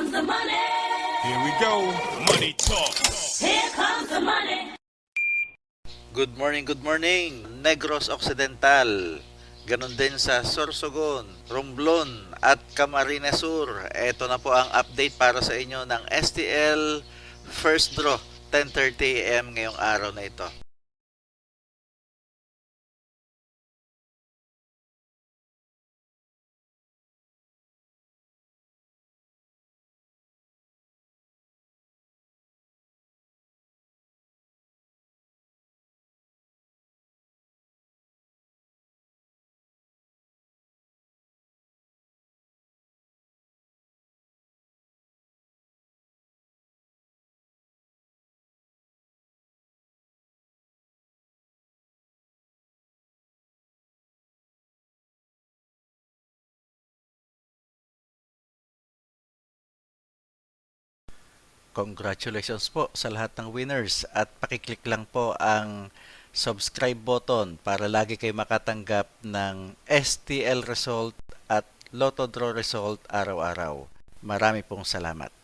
comes the money. Here we go. Money talk. Here comes the money. Good morning, Negros Occidental. Ganon din sa Sorsogon, Romblon at Camarines Sur. Ito na po ang update para sa inyo ng STL First Draw, 10:30 AM ngayong araw na ito. Congratulations po sa lahat ng winners at pakiclick lang po ang subscribe button para lagi kayo makatanggap ng STL result at Lotto Draw result araw-araw. Marami pong salamat.